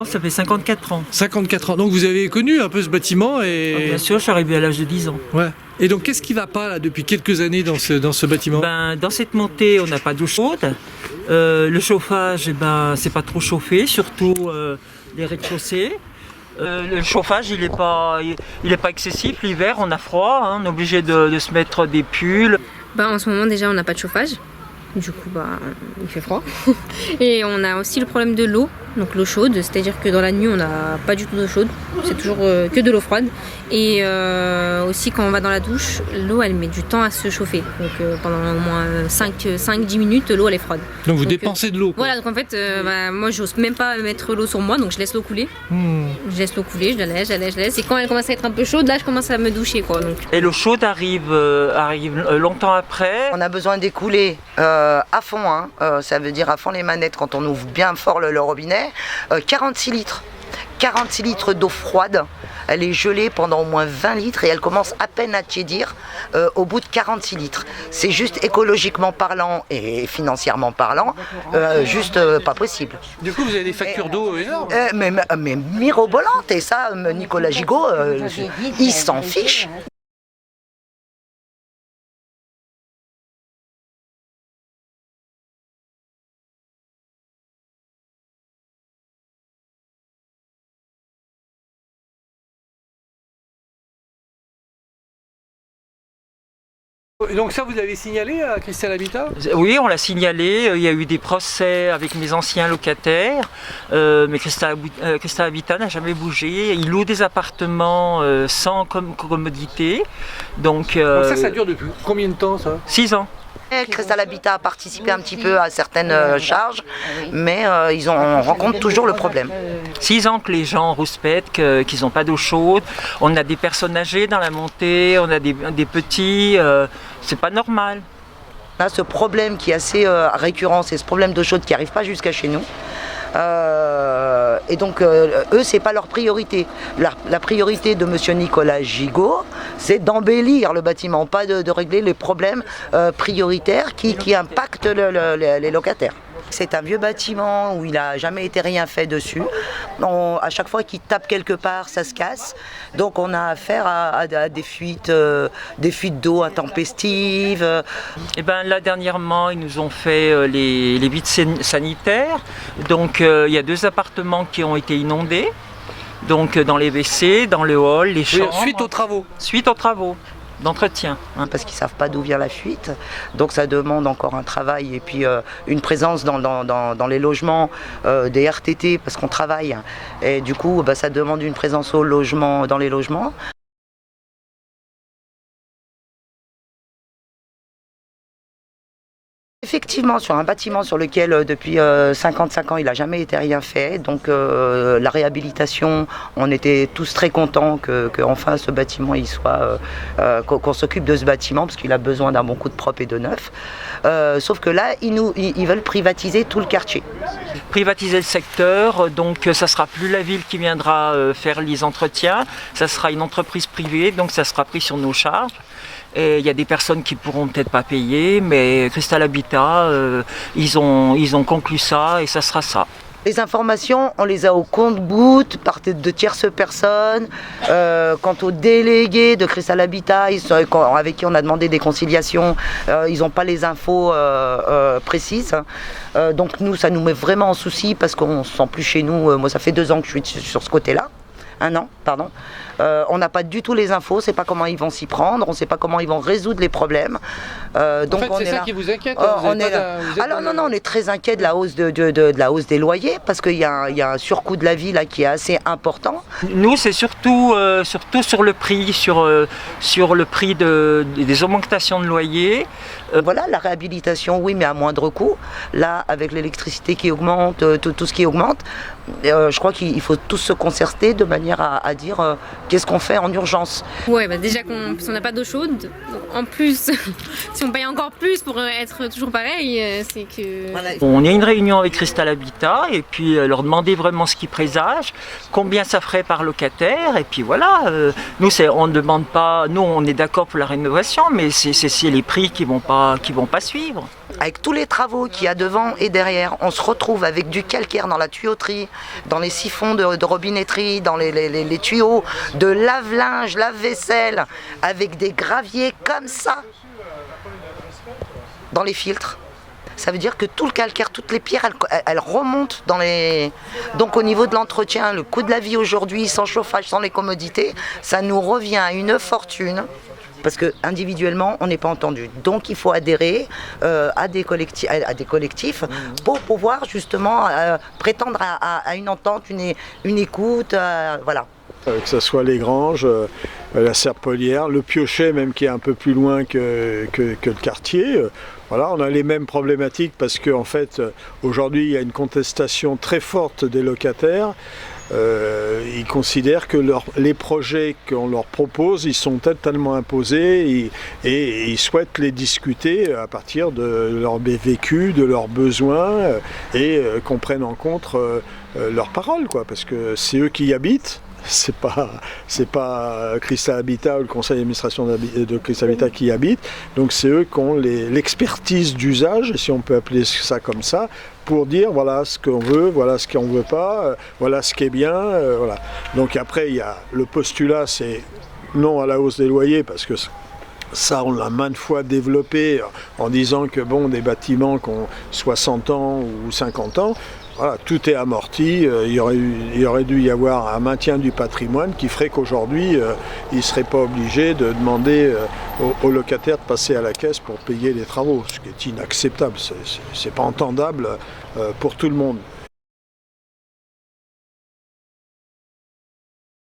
Ça fait 54 ans. 54 ans. Donc vous avez connu un peu ce bâtiment et... Bien sûr, je suis arrivé à l'âge de 10 ans. Ouais. Et donc qu'est-ce qui va pas là depuis quelques années dans ce bâtiment? Dans cette montée, on n'a pas d'eau chaude. Le chauffage, c'est pas trop chauffé, surtout les rez-de-chaussée. Le chauffage, il est pas excessif. L'hiver, on a froid, hein, on est obligé de se mettre des pulls. En ce moment, déjà, on n'a pas de chauffage. Du coup, il fait froid. Et on a aussi le problème de l'eau, donc l'eau chaude, c'est-à-dire que dans la nuit, on n'a pas du tout d'eau chaude, c'est toujours que de l'eau froide. Et aussi, quand on va dans la douche, l'eau, elle met du temps à se chauffer. Donc pendant au moins 5-10 minutes, l'eau, elle est froide. Donc vous dépensez de l'eau. Voilà, donc en fait, moi, j'ose même pas mettre l'eau sur moi, donc je laisse l'eau couler. Je laisse l'eau couler, je la laisse. Et quand elle commence à être un peu chaude, là, je commence à me doucher, quoi. Donc. Et l'eau chaude arrive longtemps après. On a besoin d'écouler à fond, hein. Ça veut dire à fond les manettes quand on ouvre bien fort le robinet. 46 litres. 46 litres d'eau froide, elle est gelée pendant au moins 20 litres et elle commence à peine à tiédir au bout de 46 litres. C'est juste écologiquement parlant et financièrement parlant, juste pas possible. Du coup, vous avez des factures d'eau énormes. Mais mirobolantes, et ça, Nicolas Gigot, il s'en fiche. Et donc ça, vous l'avez signalé à Cristal Habitat? Oui, on l'a signalé. Il y a eu des procès avec mes anciens locataires, mais Cristal Habitat n'a jamais bougé. Ils louent des appartements sans commodité. Donc ça dure depuis combien de temps, ça? 6 ans. Cristal Habitat a participé un petit peu à certaines charges, mais on rencontre toujours le problème. 6 ans que les gens rouspètent, qu'ils n'ont pas d'eau chaude. On a des personnes âgées dans la montée, on a des petits. C'est pas normal. On a ce problème qui est assez récurrent, c'est ce problème d'eau chaude qui n'arrive pas jusqu'à chez nous. Et donc, eux, c'est pas leur priorité. La priorité de monsieur Nicolas Gigot, c'est d'embellir le bâtiment, pas de régler les problèmes prioritaires qui impactent les locataires. C'est un vieux bâtiment où il n'a jamais été rien fait dessus. À chaque fois qu'il tape quelque part, ça se casse. Donc on a affaire à des fuites d'eau intempestives. Et là dernièrement, ils nous ont fait les vides sanitaires. Donc il y a 2 appartements qui ont été inondés. Donc dans les WC, dans le hall, les chambres. Oui, suite aux travaux. Suite aux travaux d'entretien. Parce qu'ils ne savent pas d'où vient la fuite, donc ça demande encore un travail et puis une présence dans les logements des RTT parce qu'on travaille et du coup ça demande une présence dans les logements. Effectivement, sur un bâtiment sur lequel depuis 55 ans il n'a jamais été rien fait, donc la réhabilitation, on était tous très contents qu'enfin ce bâtiment qu'on s'occupe de ce bâtiment parce qu'il a besoin d'un bon coup de propre et de neuf. Sauf que là, ils veulent privatiser tout le quartier. Privatiser le secteur, donc ça sera plus la ville qui viendra faire les entretiens, ça sera une entreprise privée, donc ça sera pris sur nos charges. Et il y a des personnes qui pourront peut-être pas payer, mais Cristal Habitat, ils ont conclu ça et ça sera ça. Les informations, on les a au compte-gouttes par de tierces personnes. Quant aux délégués de Cristal Habitat, avec qui on a demandé des conciliations, ils n'ont pas les infos précises. Donc nous, ça nous met vraiment en souci parce qu'on ne se sent plus chez nous. Moi, ça fait 2 ans que je suis sur ce côté-là. 1 an, pardon. On n'a pas du tout les infos, on ne sait pas comment ils vont s'y prendre, on ne sait pas comment ils vont résoudre les problèmes. Donc c'est ça qui vous inquiète? Alors non, on est très inquiet de la hausse la hausse des loyers parce qu'il y a un surcoût de la vie là qui est assez important. Nous, c'est surtout sur le prix, sur le prix des augmentations de loyers. Voilà, la réhabilitation, oui, mais à moindre coût. Là, avec l'électricité qui augmente, tout ce qui augmente, je crois qu'il faut tous se concerter de manière à dire qu'est-ce qu'on fait en urgence? Ouais, bah déjà si on n'a pas d'eau chaude, donc en plus, si on paye encore plus pour être toujours pareil, c'est que... Voilà. On a une réunion avec Cristal Habitat et puis leur demander vraiment ce qu'ils présagent, combien ça ferait par locataire, et puis voilà. Nous, on ne demande pas, nous on est d'accord pour la rénovation, mais c'est les prix qui vont pas suivre. Avec tous les travaux qu'il y a devant et derrière, on se retrouve avec du calcaire dans la tuyauterie, dans les siphons de robinetterie, dans les tuyaux, de lave-linge, lave-vaisselle, avec des graviers comme ça, dans les filtres. Ça veut dire que tout le calcaire, toutes les pierres, elles remontent dans les... Donc au niveau de l'entretien, le coût de la vie aujourd'hui, sans chauffage, sans les commodités, ça nous revient à une fortune. Parce qu'individuellement, on n'est pas entendu. Donc il faut adhérer à des collectifs pour pouvoir justement prétendre à une entente, une écoute, voilà. Que ce soit les Granges, la Serpollière, le Piochet même qui est un peu plus loin que le quartier. Voilà, on a les mêmes problématiques parce qu'en fait, aujourd'hui, il y a une contestation très forte des locataires. Ils considèrent que les projets qu'on leur propose, ils sont totalement imposés et ils souhaitent les discuter à partir de leur vécu, de leurs besoins et qu'on prenne en compte leurs paroles, quoi, parce que c'est eux qui y habitent. C'est pas Cristal Habitat ou le conseil d'administration de Cristal Habitat qui y habite, donc c'est eux qui ont l'expertise d'usage, si on peut appeler ça comme ça, pour dire voilà ce qu'on veut, voilà ce qu'on ne veut pas, voilà ce qui est bien, voilà. Donc après il y a le postulat, c'est non à la hausse des loyers, parce que ça, on l'a maintes fois développé en disant que bon, des bâtiments qui ont 60 ans ou 50 ans, voilà, tout est amorti, il y aurait dû y avoir un maintien du patrimoine qui ferait qu'aujourd'hui, ils ne seraient pas obligés de demander aux locataires de passer à la caisse pour payer les travaux, ce qui est inacceptable, c'est pas entendable pour tout le monde.